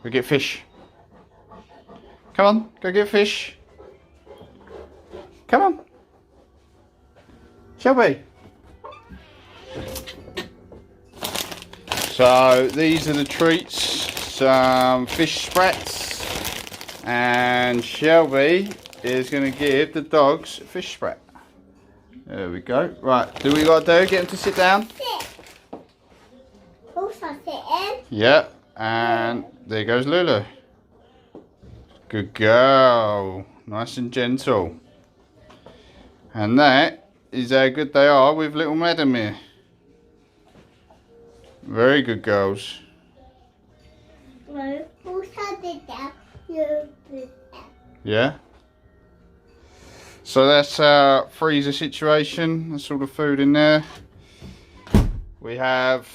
Go get fish. Come on, go get fish. Come on. Shelby. So these are the treats. Some fish sprats. And Shelby is going to give the dogs a fish sprat. There we go. Right, do we got to do? Get them to sit down. Sit. Also sitting. Yeah, and there goes Lulu. Good girl. Nice and gentle. And that is how good they are with little Madam here. Very good girls. No, also did that. You did that. Yeah. So that's our freezer situation. That's all the food in there. We have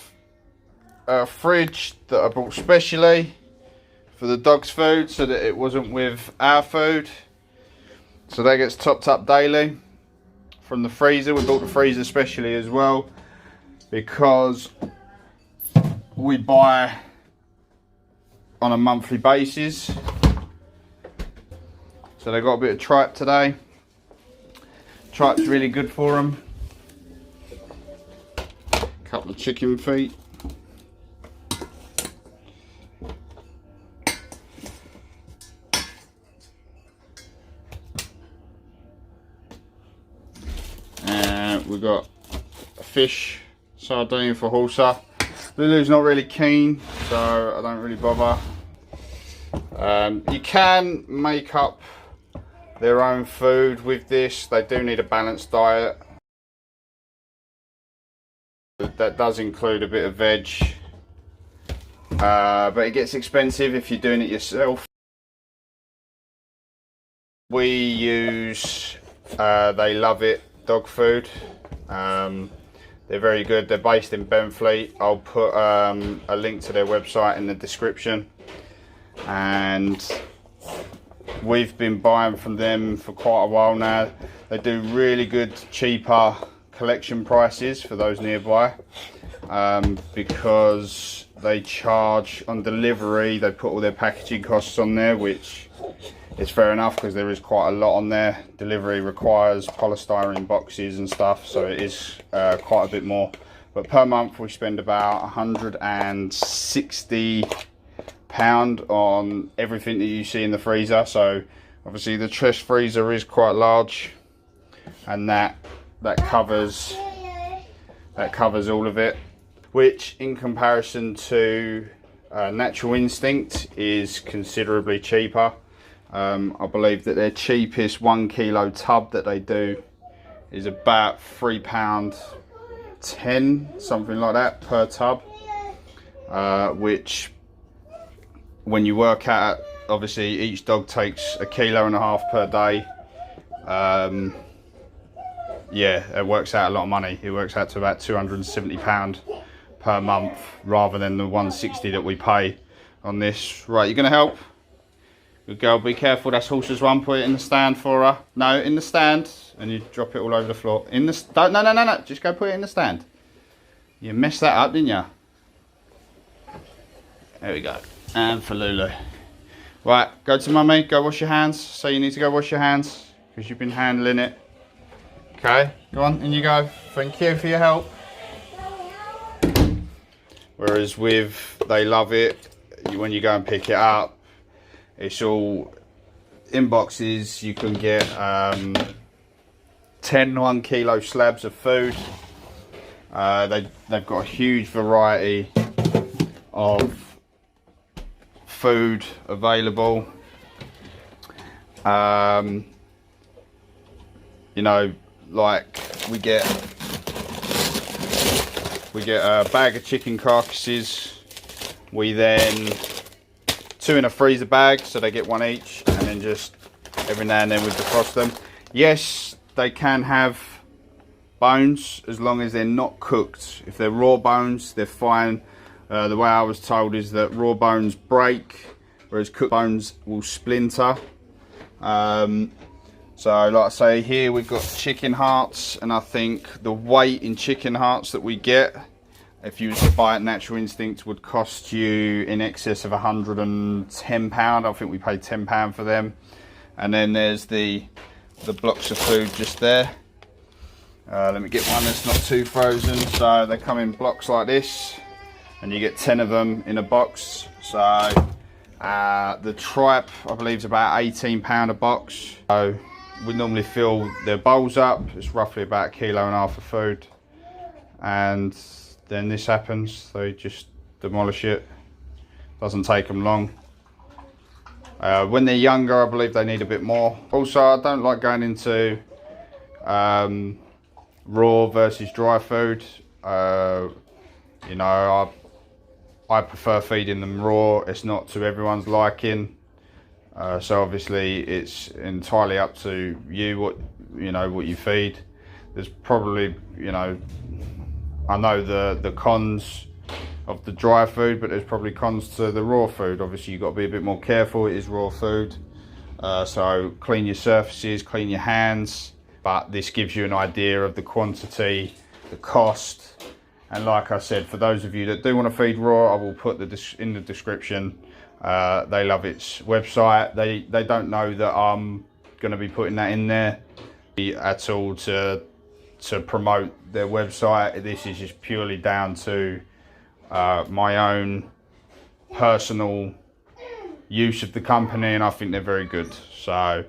a fridge that I bought specially for the dog's food so that it wasn't with our food. So that gets topped up daily from the freezer. We bought the freezer specially as well because we buy on a monthly basis. So they got a bit of tripe today. Tripe's really good for them. Couple of chicken feet. And we've got a fish sardine for Hulsa. Lulu's not really keen, so I don't really bother. You can make up their own food with this. They do need a balanced diet. That does include a bit of veg, but it gets expensive if you're doing it yourself. We use They Love It dog food. They're very good. They're based in Benfleet. I'll put a link to their website in the description. And we've been buying from them for quite a while now. They do really good, cheaper collection prices for those nearby, because they charge on delivery. They put all their packaging costs on there, which is fair enough because there is quite a lot on there. Delivery requires polystyrene boxes and stuff, so it is quite a bit more. But per month we spend about £160 on everything that you see in the freezer. So obviously the chest freezer is quite large, and that covers all of it, which in comparison to Natural Instinct is considerably cheaper. I believe that their cheapest 1 kilo tub that they do is about £3.10, something like that, per tub, which when you work out, obviously each dog takes 1.5 kilos per day. Yeah, it works out a lot of money. It works out to about £270 per month rather than the £160 that we pay on this. Right, you're gonna help? Good girl, be careful. That's Hulsa's one. Put it in the stand for her. No, in the stand, and you drop it all over the floor. In the no. Just go put it in the stand. You messed that up, didn't you? There we go. And for Lulu. Right, go to mummy. Go wash your hands. So you need to go wash your hands because you've been handling it. Okay, go on, in you go. Thank you for your help. Whereas with They Love It, when you go and pick it up, it's all in boxes. You can get 10 1 kilo slabs of food. They've got a huge variety of food available. You know, like we get a bag of chicken carcasses. We then 2 in a freezer bag, so they get 1 each, and then just every now and then we defrost them. Yes, they can have bones as long as they're not cooked. If they're raw bones, they're fine. The way I was told is that raw bones break, whereas cooked bones will splinter. So like I say, here we've got chicken hearts, and I think the weight in chicken hearts that we get, if you was to buy it, Natural Instinct would cost you in excess of £110. I think we paid £10 for them. And then there's the blocks of food just there. Let me get one that's not too frozen. So they come in blocks like this, and you get 10 of them in a box. So the tripe, I believe, is about £18 a box. So we normally fill their bowls up. It's roughly about 1.5 kilos of food, and then this happens. They just demolish it. Doesn't take them long. When they're younger, I believe they need a bit more. Also, I don't like going into raw versus dry food. You know, I prefer feeding them raw. It's not to everyone's liking. So obviously it's entirely up to you what you feed. There's probably, you know, I know the cons of the dry food, but there's probably cons to the raw food. Obviously you've got to be a bit more careful. It is raw food. So clean your surfaces, clean your hands. But this gives you an idea of the quantity, the cost. And like I said, for those of you that do want to feed raw, I will put in the description They Love It's website. They don't know that I'm going to be putting that in there at all to promote their website. This is just purely down to my own personal use of the company, and I think they're very good. So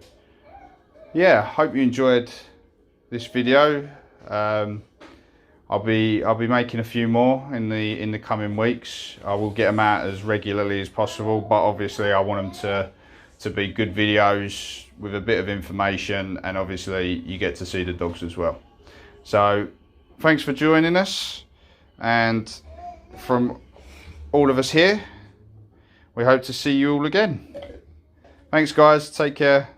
yeah, hope you enjoyed this video. I'll be making a few more in the coming weeks. I will get them out as regularly as possible, but obviously I want them to be good videos with a bit of information, and obviously you get to see the dogs as well. So thanks for joining us, and from all of us here, we hope to see you all again. Thanks guys, take care.